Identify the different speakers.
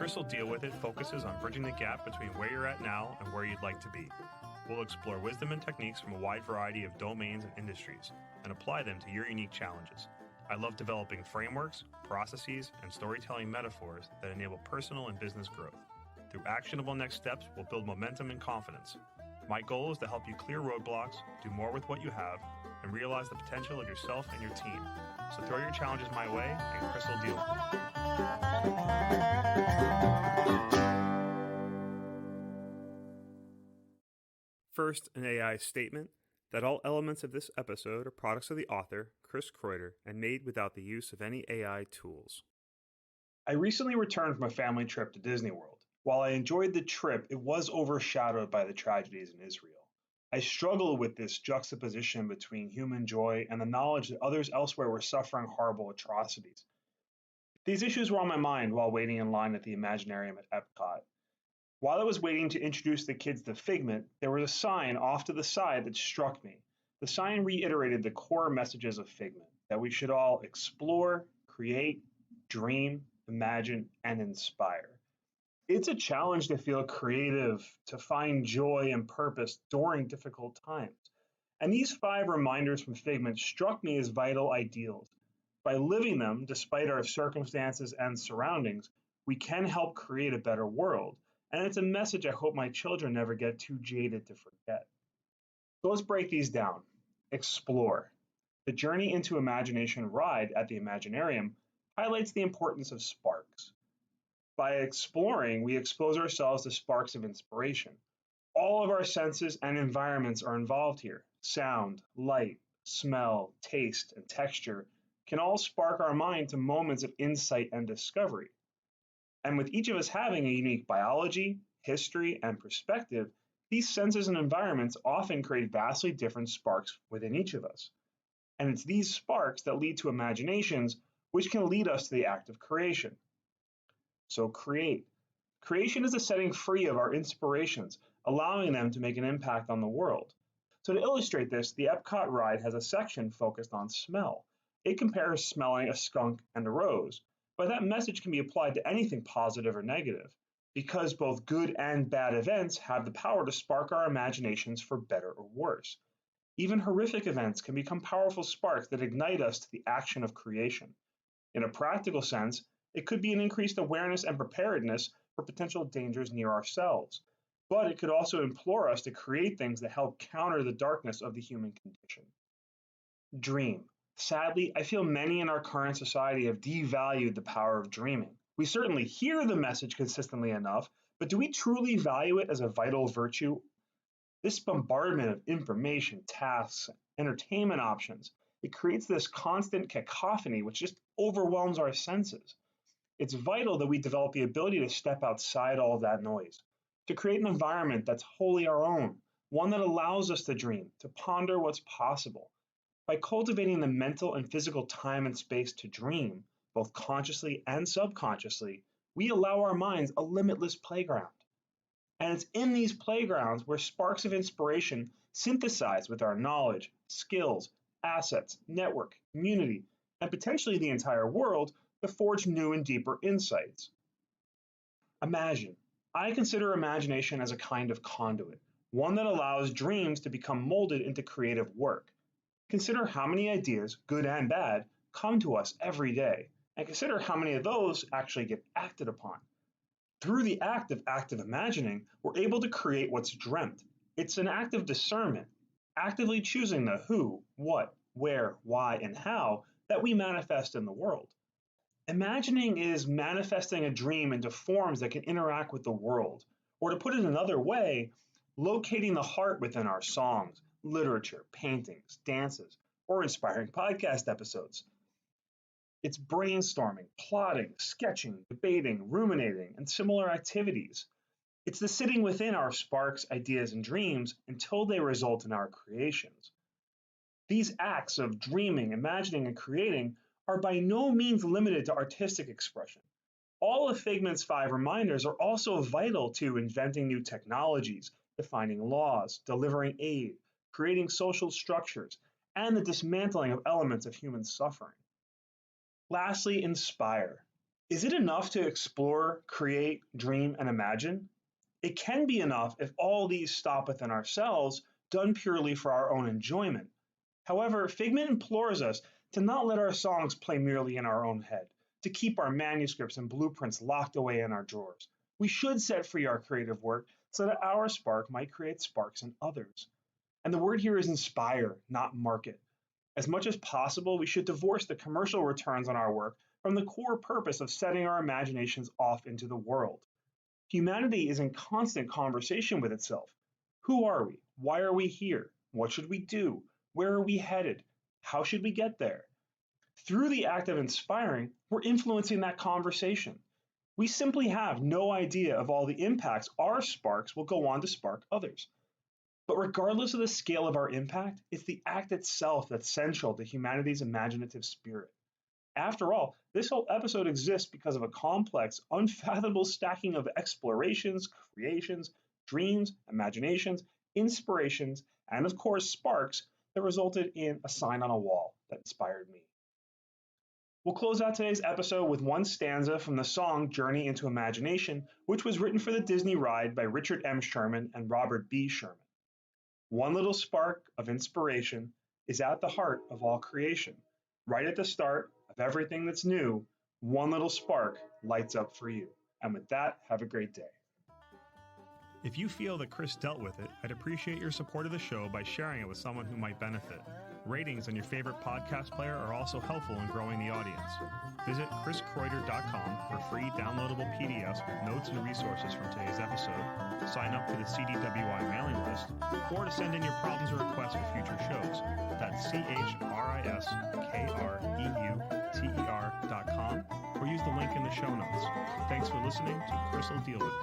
Speaker 1: Crystal Deal With It focuses on bridging the gap between where you're at now and where you'd like to be. We'll explore wisdom and techniques from a wide variety of domains and industries and apply them to your unique challenges. I love developing frameworks, processes, and storytelling metaphors that enable personal and business growth. Through actionable next steps, we'll build momentum and confidence. My goal is to help you clear roadblocks, do more with what you have, and realize the potential of yourself and your team. So throw your challenges my way, and Crystal deal with it. First, an AI statement that all elements of this episode are products of the author, Chris Kreuter, and made without the use of any AI tools. I recently returned from a family trip to Disney World. While I enjoyed the trip, it was overshadowed by the tragedies in Israel. I struggled with this juxtaposition between human joy and the knowledge that others elsewhere were suffering horrible atrocities. These issues were on my mind while waiting in line at the Imaginarium at Epcot. While I was waiting to introduce the kids to Figment, there was a sign off to the side that struck me. The sign reiterated the core messages of Figment, that we should all explore, create, dream, imagine, and inspire. It's a challenge to feel creative, to find joy and purpose during difficult times. And these 5 reminders from Figment struck me as vital ideals. By living them, despite our circumstances and surroundings, we can help create a better world. And it's a message I hope my children never get too jaded to forget. So let's break these down. Explore. The Journey into Imagination ride at the Imaginarium highlights the importance of sparks. By exploring, we expose ourselves to sparks of inspiration. All of our senses and environments are involved here. Sound, light, smell, taste, and texture can all spark our mind to moments of insight and discovery. And with each of us having a unique biology, history, and perspective, these senses and environments often create vastly different sparks within each of us. And it's these sparks that lead to imaginations, which can lead us to the act of creation. So create. Creation is a setting free of our inspirations, allowing them to make an impact on the world. So to illustrate this, the Epcot ride has a section focused on smell. It compares smelling a skunk and a rose, but that message can be applied to anything positive or negative, because both good and bad events have the power to spark our imaginations for better or worse. Even horrific events can become powerful sparks that ignite us to the action of creation. In a practical sense, it could be an increased awareness and preparedness for potential dangers near ourselves, but it could also implore us to create things that help counter the darkness of the human condition. Dream. Sadly, I feel many in our current society have devalued the power of dreaming. We certainly hear the message consistently enough, but do we truly value it as a vital virtue? This bombardment of information, tasks, entertainment options, it creates this constant cacophony which just overwhelms our senses. It's vital that we develop the ability to step outside all of that noise, to create an environment that's wholly our own, one that allows us to dream, to ponder what's possible. By cultivating the mental and physical time and space to dream, both consciously and subconsciously, we allow our minds a limitless playground. And it's in these playgrounds where sparks of inspiration synthesize with our knowledge, skills, assets, network, community, and potentially the entire world to forge new and deeper insights. Imagine. I consider imagination as a kind of conduit, one that allows dreams to become molded into creative work. Consider how many ideas, good and bad, come to us every day, and consider how many of those actually get acted upon. Through the act of active imagining, we're able to create what's dreamt. It's an act of discernment, actively choosing the who, what, where, why, and how that we manifest in the world. Imagining is manifesting a dream into forms that can interact with the world, or to put it another way, locating the heart within our songs, literature, paintings, dances, or inspiring podcast episodes. It's brainstorming, plotting, sketching, debating, ruminating, and similar activities. It's the sitting within our sparks, ideas, and dreams until they result in our creations. These acts of dreaming, imagining, and creating are by no means limited to artistic expression. All of Figment's 5 reminders are also vital to inventing new technologies, defining laws, delivering aid, creating social structures, and the dismantling of elements of human suffering. Lastly, inspire. Is it enough to explore, create, dream, and imagine? It can be enough if all these stop within ourselves, done purely for our own enjoyment. However, Figment implores us to not let our songs play merely in our own head, to keep our manuscripts and blueprints locked away in our drawers. We should set free our creative work so that our spark might create sparks in others. And the word here is inspire, not market. As much as possible, we should divorce the commercial returns on our work from the core purpose of setting our imaginations off into the world. Humanity is in constant conversation with itself. Who are we? Why are we here? What should we do? Where are we headed? How should we get there? Through the act of inspiring, we're influencing that conversation. We simply have no idea of all the impacts our sparks will go on to spark others. But regardless of the scale of our impact, it's the act itself that's central to humanity's imaginative spirit. After all, this whole episode exists because of a complex, unfathomable stacking of explorations, creations, dreams, imaginations, inspirations, and of course sparks that resulted in a sign on a wall that inspired me. We'll close out today's episode with one stanza from the song Journey into Imagination, which was written for the Disney ride by Richard M. Sherman and Robert B. Sherman. One little spark of inspiration is at the heart of all creation. Right at the start of everything that's new, one little spark lights up for you. And with that, have a great day. If you feel that Chris dealt with it, I'd appreciate your support of the show by sharing it with someone who might benefit. Ratings on your favorite podcast player are also helpful in growing the audience. Visit chriskroiter.com for free downloadable PDFs with notes and resources from today's episode, to sign up for the CDWI mailing list, or to send in your problems or requests for future shows. That's chriskroeuter.com, or use the link in the show notes. Thanks for listening to Chris Will Deal With It.